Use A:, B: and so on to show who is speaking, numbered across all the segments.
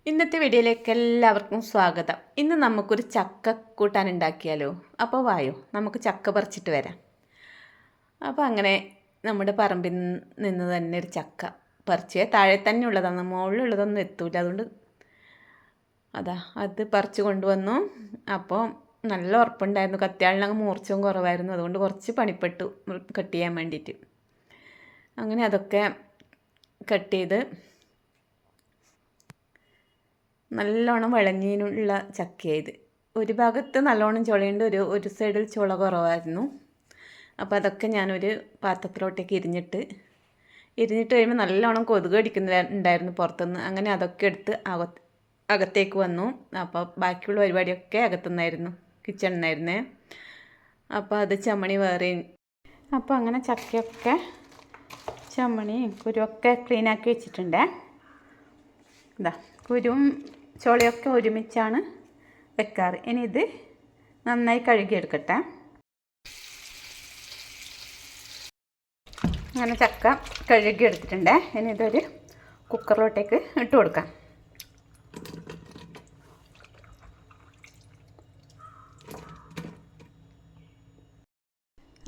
A: ഇന്നത്തെ വീഡിയോയിലേക്ക് എല്ലാവർക്കും സ്വാഗതം. ഇന്ന് നമുക്കൊരു ചക്ക കൂട്ടാൻ ഉണ്ടാക്കിയാലോ? അപ്പോൾ വായോ നമുക്ക് ചക്ക പറിച്ചിട്ട് വരാം. അപ്പോൾ അങ്ങനെ നമ്മുടെ പറമ്പിൽ നിന്ന് തന്നെ ഒരു ചക്ക പറിച്ച് താഴെ തന്നെ ഉള്ളതാണ്, മുകളിലുള്ളതൊന്നും എത്തൂല. അതുകൊണ്ട് അത് പറിച്ച് കൊണ്ടുവന്നു. അപ്പോൾ നല്ല ഉറപ്പുണ്ടായിരുന്നു. കത്തിയാളിനങ്ങ് മൂർച്ചവും കുറവായിരുന്നു. അതുകൊണ്ട് കുറച്ച് പണിപ്പെട്ടു കട്ട് ചെയ്യാൻ വേണ്ടിയിട്ട്. അങ്ങനെ അതൊക്കെ കട്ട് ചെയ്ത് നല്ലോണം വിളഞ്ഞതിനുള്ള ചക്കയായത്. ഒരു ഭാഗത്ത് നല്ലോണം ചുളയുണ്ട്, ഒരു സൈഡിൽ ചുള കുറവായിരുന്നു. അപ്പോൾ അതൊക്കെ ഞാനൊരു പാത്രത്തിലോട്ടേക്ക് ഇരിഞ്ഞിട്ട് കഴിയുമ്പോൾ നല്ലോണം കൊതുക് അടിക്കുന്നുണ്ടായിരുന്നു പുറത്തുനിന്ന്. അങ്ങനെ അതൊക്കെ എടുത്ത് അകത്തേക്ക് വന്നു. അപ്പോൾ ബാക്കിയുള്ള പരിപാടിയൊക്കെ അകത്തുനിന്നായിരുന്നു, കിച്ചണിൽ നിന്നായിരുന്നേ. അപ്പോൾ അത് ചമ്മണി വേറെ. അപ്പോൾ അങ്ങനെ ചക്കയൊക്കെ ചമ്മണിയും കുരുവൊക്കെ ക്ലീനാക്കി വെച്ചിട്ടുണ്ടേ. കുരുവും ചോളയൊക്കെ ഒരുമിച്ചാണ് വെക്കാറ്. ഇനി ഇത് നന്നായി കഴുകിയെടുക്കട്ടെ. അങ്ങനെ ചക്ക കഴുകിയെടുത്തിട്ടുണ്ട്. ഇനി ഇതൊരു കുക്കറിലോട്ടേക്ക് ഇട്ട് കൊടുക്കാം.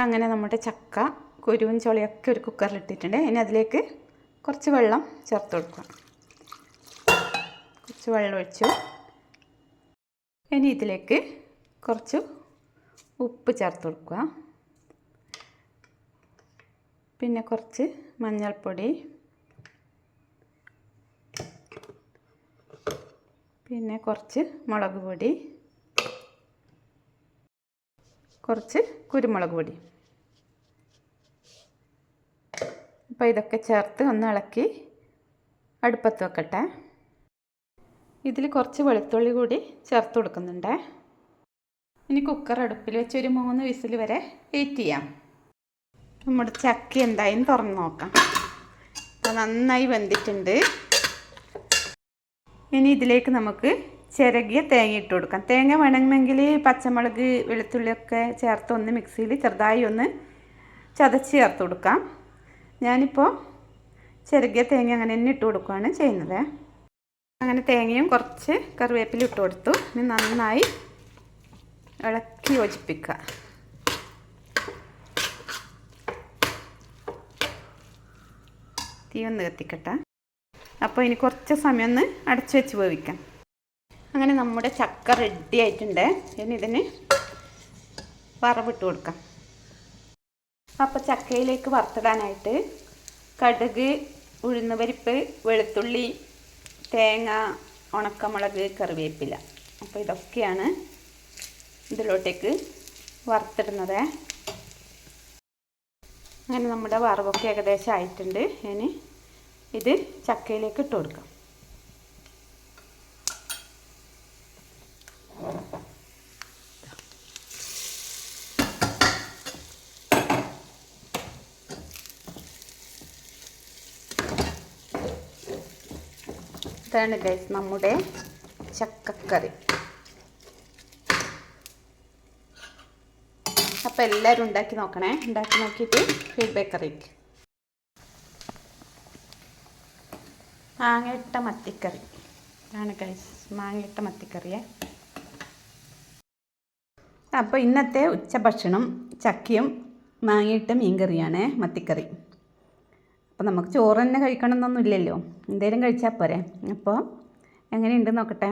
A: അങ്ങനെ നമ്മുടെ ചക്ക കുരുവും ചോളയൊക്കെ ഒരു കുക്കറിലിട്ടിട്ടുണ്ട്. ഇനി അതിലേക്ക് കുറച്ച് വെള്ളം ചേർത്ത് കൊടുക്കാം. കുറച്ച് വെള്ളം ഒഴിച്ചു. ഇനി ഇതിലേക്ക് കുറച്ച് ഉപ്പ് ചേർത്ത് കൊടുക്കുക. പിന്നെ കുറച്ച് മഞ്ഞൾപ്പൊടി, പിന്നെ കുറച്ച് മുളക് പൊടി, കുറച്ച് കുരുമുളക് പൊടി. അപ്പോൾ ഇതൊക്കെ ചേർത്ത് ഒന്ന് ഇളക്കി അടുപ്പത്ത് വെക്കട്ടെ. ഇതിൽ കുറച്ച് വെളുത്തുള്ളി കൂടി ചേർത്ത് കൊടുക്കുന്നുണ്ട്. ഇനി കുക്കർ അടുപ്പിൽ വെച്ച് ഒരു 3 വിസിൽ വരെ വെയിറ്റ് ചെയ്യാം. നമ്മുടെ ചക്ക എന്തായാലും തുറന്ന് നോക്കാം. അപ്പോൾ നന്നായി വെന്തിട്ടുണ്ട്. ഇനി ഇതിലേക്ക് നമുക്ക് ചിരകിയ തേങ്ങ ഇട്ട് കൊടുക്കാം. തേങ്ങ വേണമെങ്കിൽ പച്ചമുളക് വെളുത്തുള്ളിയൊക്കെ ചേർത്ത് ഒന്ന് മിക്സിയിൽ ചെറുതായി ഒന്ന് ചതച്ച് ചേർത്ത് കൊടുക്കാം. ഞാനിപ്പോൾ ചിരകിയ തേങ്ങ അങ്ങനെ തന്നെ ഇട്ട് കൊടുക്കുകയാണ് ചെയ്യുന്നത്. അങ്ങനെ തേങ്ങയും കുറച്ച് കറിവേപ്പില ഇട്ട് കൊടുത്തു. ഇനി നന്നായി ഇളക്കി യോജിപ്പിക്കുക. തീ ഒന്ന് കത്തിക്കട്ടെ. അപ്പോൾ ഇനി കുറച്ച് സമയം ഒന്ന് അടച്ചു വെച്ച് വേവിക്കാം. അങ്ങനെ നമ്മുടെ ചക്ക റെഡി ആയിട്ടുണ്ട്. ഇനി ഇതിന് വറവിട്ട് കൊടുക്കാം. അപ്പോൾ ചക്കയിലേക്ക് വറുത്തിടാനായിട്ട് കടുക്, ഉഴുന്നുപരിപ്പ്, വെളുത്തുള്ളി, തേങ്ങ, ഉണക്കമുളക്, കറിവേപ്പില. അപ്പോൾ ഇതൊക്കെയാണ് ഇതിലോട്ടേക്ക് വറുത്തിടുന്നത്. അങ്ങനെ നമ്മുടെ വറവൊക്കെ ഏകദേശം ആയിട്ടുണ്ട്. ഇനി ഇത് ചക്കയിലേക്ക് ഇട്ട് കൊടുക്കാം. ഇതാണ് ഗൈസ് നമ്മുടെ ചക്കക്കറി. അപ്പോൾ എല്ലാവരും ഉണ്ടാക്കി നോക്കണേ. ഉണ്ടാക്കി നോക്കിയിട്ട് ഫീഡ്ബാക്ക് അറിയിക്കും. മാങ്ങയിട്ട മത്തിക്കറി ഇതാണ് ഗൈസ്, മാങ്ങയിട്ട മത്തിക്കറിയേ. അപ്പോൾ ഇന്നത്തെ ഉച്ചഭക്ഷണം ചക്കയും മാങ്ങയിട്ട മീൻകറിയാണ്, മത്തിക്കറി. അപ്പോൾ നമുക്ക് ചോറ് തന്നെ കഴിക്കണം എന്നൊന്നും ഇല്ലല്ലോ, എന്തെങ്കിലും കഴിച്ചാൽ പോരെ. അപ്പോൾ എങ്ങനെയുണ്ട് നോക്കട്ടെ.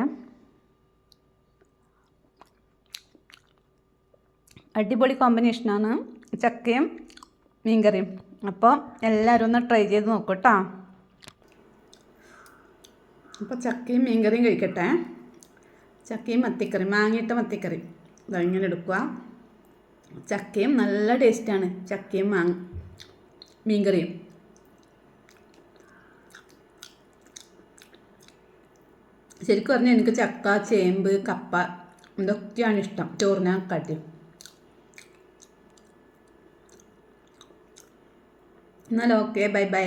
A: അടിപൊളി കോമ്പിനേഷനാണ് ചക്കയും മീൻകറിയും. അപ്പോൾ എല്ലാവരും ഒന്ന് ട്രൈ ചെയ്ത് നോക്കൂ കേട്ടോ. അപ്പോൾ ചക്കയും മീൻകറിയും കഴിക്കട്ടെ. ചക്കയും മത്തിക്കറി, മാങ്ങയിട്ട മത്തിക്കറി ഇങ്ങനെ എടുക്കുക. ചക്കയും നല്ല ടേസ്റ്റാണ്, ചക്കയും മീൻകറിയും. ശരിക്കും പറഞ്ഞാൽ എനിക്ക് ചക്ക, ചേമ്പ്, കപ്പ ഇതൊക്കെയാണ് ഇഷ്ടം ചോറിനെക്കാട്ടി. എന്നാൽ ഓക്കെ, ബൈ ബൈ.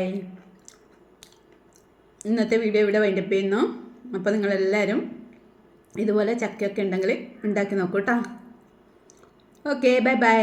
A: ഇന്നത്തെ വീഡിയോ ഇവിടെ വൈൻഡപ്പ് ചെയ്യുന്നു. അപ്പോൾ നിങ്ങളെല്ലാവരും ഇതുപോലെ ചക്കയൊക്കെ ഉണ്ടെങ്കിൽ ഉണ്ടാക്കി നോക്കൂ കേട്ടോ. Okay, bye bye.